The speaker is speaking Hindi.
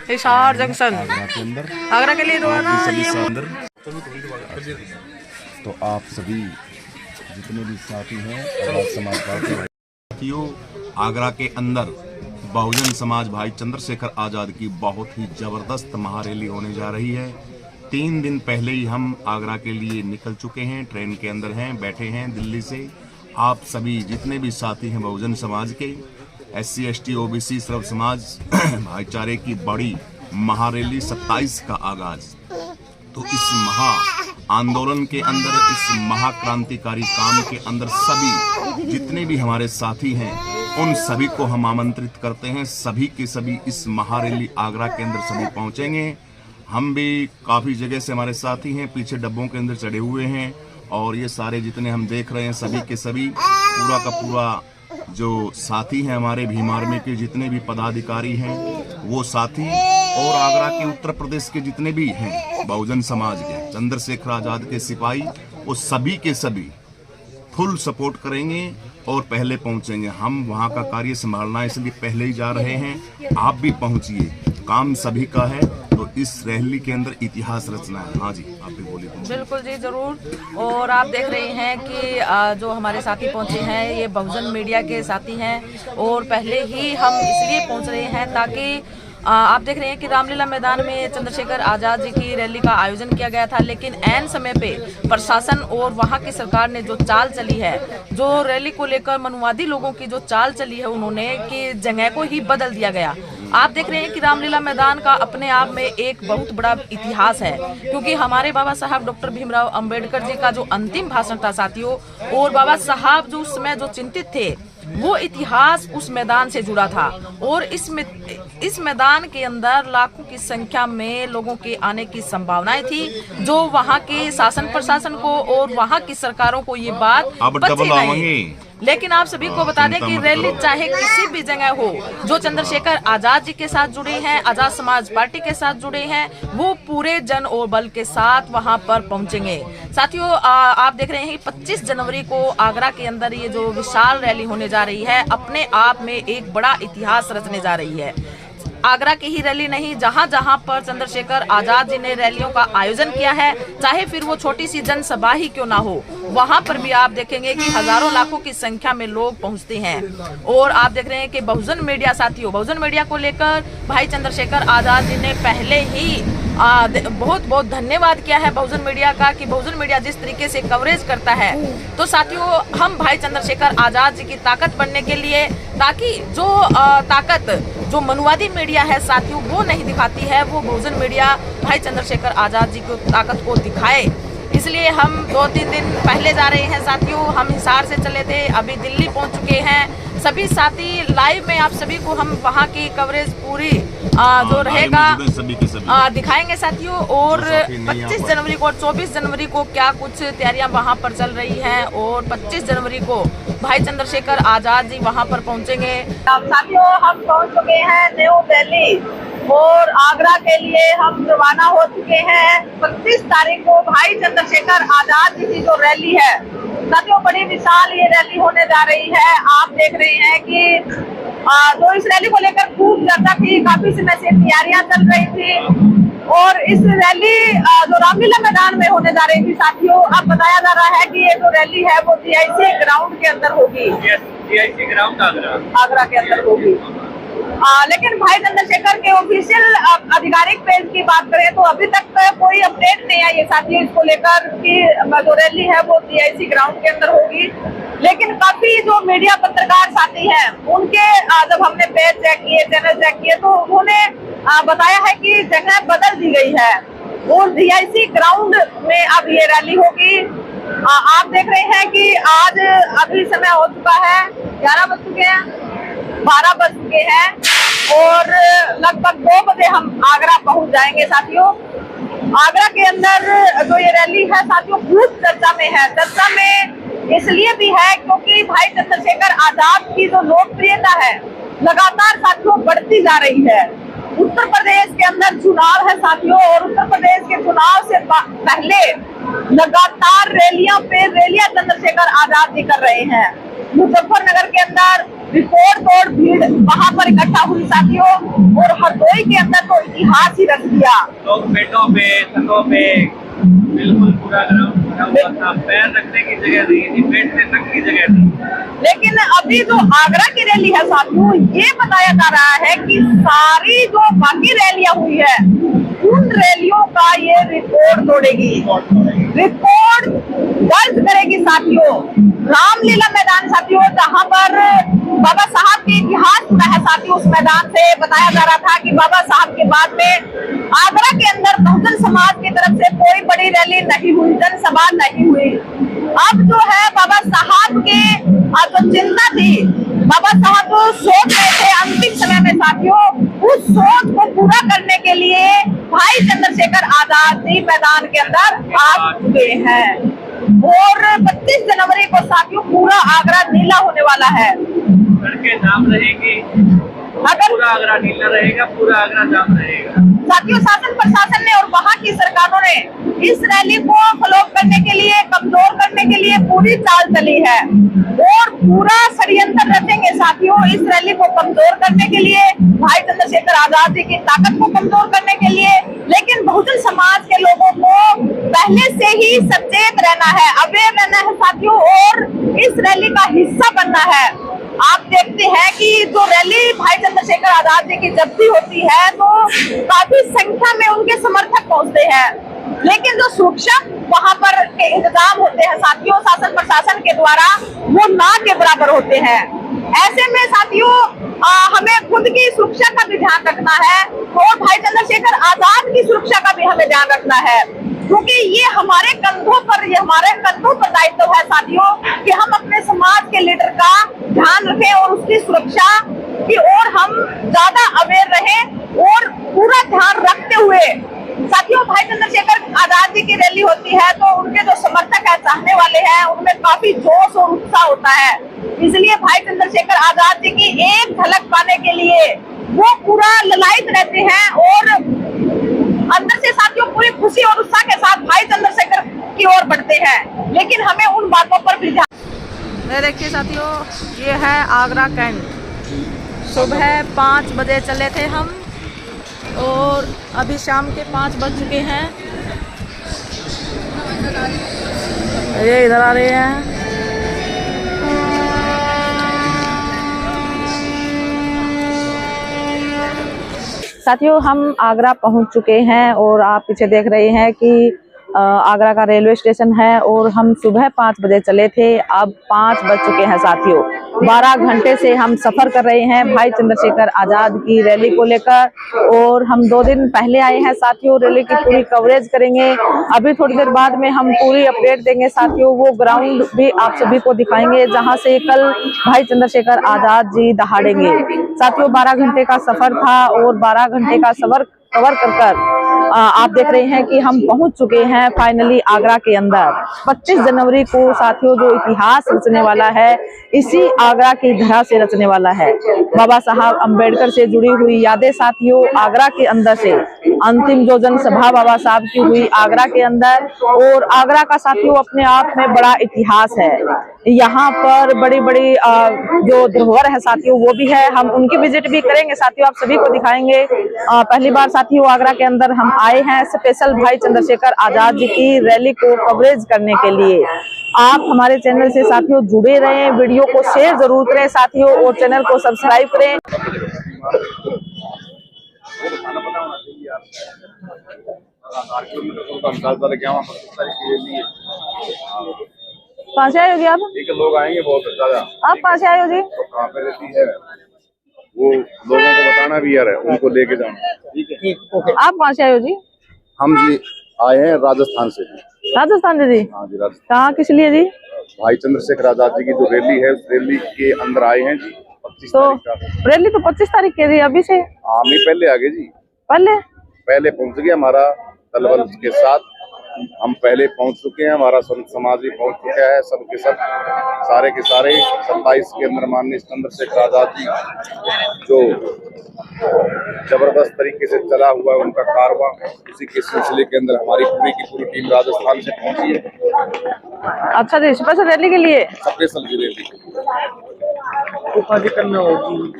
हिसार जंक्शन आगरा के अंदर आगरा के लिए रवाना सभी ये अंदर। तो आप सभी जितने भी साथी हैं आजाद समाज पार्टी साथियों, आगरा के अंदर बहुजन समाज भाई चंद्रशेखर आजाद की बहुत ही जबरदस्त महारैली होने जा रही है। 3 दिन पहले ही हम आगरा के लिए निकल चुके हैं, ट्रेन के अंदर हैं, बैठे हैं दिल्ली से। आप सभी जितने भी साथी हैं बहुजन समाज के, SC ST OBC सर्व समाज भाईचारे की बड़ी महारैली 27 का आगाज। तो इस महा आंदोलन के अंदर, इस महाक्रांतिकारी काम के अंदर सभी जितने भी हमारे साथी हैं उन सभी को हम आमंत्रित करते हैं। सभी के सभी इस महारैली आगरा के अंदर सभी पहुंचेंगे। हम भी काफी जगह से हमारे साथी हैं, पीछे डब्बों के अंदर चढ़े हुए हैं और ये सारे जितने हम देख रहे हैं सभी के सभी पूरा का पूरा जो साथी हैं हमारे भीम आर्मी के जितने भी पदाधिकारी हैं वो साथी और आगरा के उत्तर प्रदेश के जितने भी हैं बहुजन समाज के चंद्रशेखर आजाद के सिपाही, वो सभी के सभी फुल सपोर्ट करेंगे और पहले पहुंचेंगे। हम वहां का कार्य संभालना है इसलिए पहले ही जा रहे हैं। आप भी पहुंचिए, काम सभी का है। तो इस रैली के अंदर इतिहास रचना है। हाँ जी, आप भी बोलिए। बिल्कुल जी, जरूर। और आप देख रहे हैं कि जो हमारे साथी पहुंचे हैं ये बहुजन मीडिया के साथी हैं और पहले ही हम इसलिए पहुंच रहे हैं ताकि आप देख रहे हैं कि रामलीला मैदान में चंद्रशेखर आजाद जी की रैली का आयोजन किया गया था, लेकिन ऐन समय पे प्रशासन और वहां की सरकार ने जो चाल चली है, जो रैली को लेकर मनुवादी लोगों की जो चाल चली है उन्होंने कि जगह को ही बदल दिया गया। आप देख रहे हैं कि रामलीला मैदान का अपने आप में एक बहुत बड़ा इतिहास है, क्योंकि हमारे बाबा साहब डॉक्टर भीमराव अंबेडकर जी का जो अंतिम भाषण था साथियों, और बाबा साहब जो उस समय जो चिंतित थे वो इतिहास उस मैदान से जुड़ा था। और इस मैदान के अंदर लाखों की संख्या में लोगों के आने की संभावनाएं थी, जो वहां के शासन प्रशासन को और वहां की सरकारों को ये बात पची नहीं। लेकिन आप सभी को बता दें कि रैली चाहे किसी भी जगह हो, जो चंद्रशेखर आजाद जी के साथ जुड़े हैं, आजाद समाज पार्टी के साथ जुड़े हैं, वो पूरे जन और बल के साथ वहां पर पहुंचेंगे। साथियों, आप देख रहे हैं 25 जनवरी को आगरा के अंदर ये जो विशाल रैली होने जा रही है, अपने आप में एक बड़ा इतिहास रचने जा रही है। आगरा की ही रैली नहीं, जहां जहां पर चंद्रशेखर आजाद जी ने रैलियों का आयोजन किया है, चाहे फिर वो छोटी सी जनसभा ही क्यों ना हो, वहां पर भी आप देखेंगे कि हजारों लाखों की संख्या में लोग पहुंचते हैं। और आप देख रहे हैं कि बहुजन मीडिया साथियों, बहुजन मीडिया को लेकर भाई चंद्रशेखर आजाद जी ने पहले ही बहुत बहुत धन्यवाद किया है बहुजन मीडिया का, कि बहुजन मीडिया जिस तरीके से कवरेज करता है। तो साथियों, हम भाई चंद्रशेखर आजाद जी की ताकत बनने के लिए, ताकि जो ताकत जो मनुवादी मीडिया है साथियों वो नहीं दिखाती है, वो बहुजन मीडिया भाई चंद्रशेखर आजाद जी की ताकत को दिखाए, इसलिए हम 2-3 दिन पहले जा रहे हैं साथियों। हम हिसार से चले थे, अभी दिल्ली पहुंच चुके हैं। सभी साथी लाइव में आप सभी को हम वहां की कवरेज पूरी जो रहेगा दिखाएंगे साथियों। और 25 जनवरी को और 24 जनवरी को क्या कुछ तैयारियां वहां पर चल रही हैं, और 25 जनवरी को भाई चंद्रशेखर आजाद जी वहां पर पहुंचेंगे। साथियों, हम पहुंच चुके हैं न्यू दिल्ली और आगरा के लिए हम रवाना हो चुके हैं। 25 तारीख को भाई चंद्रशेखर आजाद जी की जो रैली है साथियों, बड़ी विशाल ये रैली होने जा रही है। आप देख रहे हैं कि तो इस रैली को लेकर खूब चर्चा थी, काफी समय से तैयारियां चल रही थी और इस रैली जो रामलीला मैदान में होने जा रही थी साथियों, अब बताया जा रहा है कि ये जो रैली है वो GIC ग्राउंड के अंदर होगी। GIC ग्राउंड आगरा के अंदर होगी। लेकिन भाई चंद्रशेखर के ऑफिशियल आधिकारिक पेज की बात करें तो अभी तक कोई अपडेट नहीं आई है साथियों इसको लेकर कि जो रैली है वो GIC ग्राउंड के अंदर होगी। लेकिन काफी जो मीडिया पत्रकार साथी हैं उनके जब हमने पेज चेक किए, चैनल चेक किए, तो उन्होंने बताया है कि जगह बदल दी गई है और GIC ग्राउंड में अब ये रैली होगी। आप देख रहे हैं कि आज अभी समय हो चुका है 11 बज चुके हैं, 12 बज चुके हैं और लगभग 2 बजे हम आगरा पहुंच जाएंगे साथियों। आगरा के अंदर जो ये रैली है साथियों खूब चर्चा में है। चर्चा में इसलिए भी है क्योंकि भाई चंद्रशेखर आजाद की जो लोकप्रियता है लगातार साथियों बढ़ती जा रही है। उत्तर प्रदेश के अंदर चुनाव है साथियों और उत्तर प्रदेश के चुनाव से पहले लगातार रैलियां पे रैलियां चंद्रशेखर आजाद जी कर रहे हैं। मुजफ्फरनगर के अंदर रिकॉर्ड तोड़ भीड़ वहां पर इकट्ठा हुई साथियों, और हरदोई के अंदर तो इतिहास ही रच दिया। लोग बेडों पे, छतों पे बिल्कुल पूरा ग्राउंड भरा हुआ था, पैर रखने की जगह नहीं थी, बैठने तक की जगह थी। लेकिन अभी जो आगरा की रैली है साथियों, ये बताया जा रहा है कि सारी जो बाकी रैलियां हुई है उन रैलियों का ये रिकॉर्ड तोड़ेगी, रिकॉर्ड दर्ज करेगी साथियों। रामलीला मैदान साथियों, जहां पर बाबा साहब के इतिहास जुड़ा है साथियों, उस मैदान से बताया जा रहा था कि बाबा साहब के बाद में आगरा के अंदर बहुजन समाज की तरफ से कोई बड़ी रैली नहीं हुई, जनसभा नहीं हुई। अब जो है बाबा साहब के जो चिंता थी, बाबा साहब को सोच रहे थे अंतिम समय में साथियों, उस सोच को पूरा करने के लिए भाई चंद्रशेखर आजाद जी मैदान के अंदर आ चुके हैं। और 25 जनवरी को साथियों पूरा आगरा नीला होने वाला है। सड़कें जाम रहेगी, पूरा आगरा नीला रहेगा, पूरा आगरा जाम रहेगा। साथियों, शासन प्रशासन ने और वहाँ की सरकारों ने इस रैली को फ्लॉप करने के लिए, कमजोर करने के लिए पूरी चाल चली है और पूरा षड्यंत्र रचेंगे साथियों इस रैली को कमजोर करने के लिए, भाई चंद्रशेखर आजाद जी की ताकत को कमजोर करने के लिए। लेकिन बहुजन समाज के लोगों को पहले से ही सचेत रहना है, अवेयर रहना है साथियों, और इस रैली का हिस्सा बनना है। आप देखते हैं कि जो रैली भाई चंद्रशेखर आजाद जी की जब भी होती है तो काफी संख्या में उनके समर्थक पहुंचते हैं, लेकिन जो सुरक्षा वहां पर के इंतजाम होते हैं साथियों शासन प्रशासन के द्वारा, वो ना के बराबर होते हैं। ऐसे में साथियों हमें खुद की सुरक्षा का भी ध्यान रखना है और भाई चंद्रशेखर आजाद की सुरक्षा का भी हमें ध्यान रखना है, क्योंकि ये हमारे कंधों पर दायित्व है साथियों कि हम अपने समाज के लीडर का ध्यान रखें और उसकी सुरक्षा की ओर हम ज्यादा अवेयर रहें और पूरा ध्यान रखते हुए साथियों भाई चंद्रशेखर आजाद जी की रैली होती है तो उनके जो समर्थक है, चाहने वाले हैं, उनमें काफी जोश और उत्साह होता है। इसलिए भाई चंद्रशेखर आजाद जी की एक झलक पाने के लिए वो पूरा ललायित रहते हैं और अंदर से साथियों पूरी खुशी और उत्साह के साथ भाई चंद्रशेखर की ओर बढ़ते हैं। लेकिन हमें उन बातों पर भी ध्यान। देखिए साथियों, ये है आगरा कैंट। सुबह 5 बजे चले थे हम और अभी शाम के 5 बज चुके हैं। ये इधर आ रहे हैं। साथियों, हम आगरा पहुंच चुके हैं और आप पीछे देख रहे हैं कि आगरा का रेलवे स्टेशन है और हम सुबह 5 बजे चले थे, अब 5 बज चुके हैं साथियों। 12 घंटे से हम सफर कर रहे हैं भाई चंद्रशेखर आजाद की रैली को लेकर और हम 2 दिन पहले आए हैं साथियों। रैली की पूरी कवरेज करेंगे, अभी थोड़ी देर बाद में हम पूरी अपडेट देंगे साथियों। वो ग्राउंड भी आप सभी को दिखाएंगे जहां से कल भाई चंद्रशेखर आजाद जी दहाड़ेंगे साथियों। 12 घंटे का सफर था और 12 घंटे का सफर कवर कर आप देख रहे हैं कि हम पहुंच चुके हैं फाइनली आगरा के अंदर। 25 जनवरी को साथियों जो इतिहास रचने वाला है, इसी आगरा की धरा से रचने वाला है। बाबा साहब अंबेडकर से जुड़ी हुई यादें साथियों आगरा के अंदर से, अंतिम जो जनसभा बाबा साहब की हुई आगरा के अंदर, और आगरा का साथियों अपने आप में बड़ा इतिहास है। यहाँ पर बड़ी बड़ी जो धरोहर है साथियों वो भी है, हम उनकी विजिट भी करेंगे साथियों, आप सभी को दिखाएंगे। पहली बार साथियों आगरा के अंदर हम आए हैं स्पेशल भाई चंद्रशेखर आजाद जी की रैली को कवरेज करने के लिए। आप हमारे चैनल से साथियों जुड़े रहें, वीडियो को शेयर जरूर करें साथियों और चैनल को सब्सक्राइब करें। कहाँ से आए हो जी आप? लोग आएंगे बहुत ज्यादा। आप कहाँ से आए हो जी? तो कहाँ पे रहती है वो लोगों को बताना भी यार है, उनको लेके जाना। आप कहाँ से आए हो जी? हम जी आए हैं राजस्थान से। राजस्थान से जी? हाँ जी राजस्थान। कहाँ किस लिए जी? भाई चंद्रशेखर आजाद जी की जो रैली है उस रैली के अंदर आए हैं जी। 25 तो तारीख का रैली तो 25 तारीख की जी, अभी से? हाँ मैं पहले आ गए जी, पहले पहुंच गया। हमारा दलबल के साथ हम पहले पहुंच चुके हैं, हमारा संत समाज भी पहुंच चुका है। सब के सब सारे के सारे 27 के अंदर माननीय चंद्रशेखर आजाद जी जो जबरदस्त तरीके से चला हुआ है उनका कारवां, उसी के सिलसिले के अंदर हमारी पूरी की पूरी टीम राजस्थान से पहुंची है। अच्छा जी, स्पेशल रैली के लिए? स्पेशल रैली गुफा के कन्ने होगी।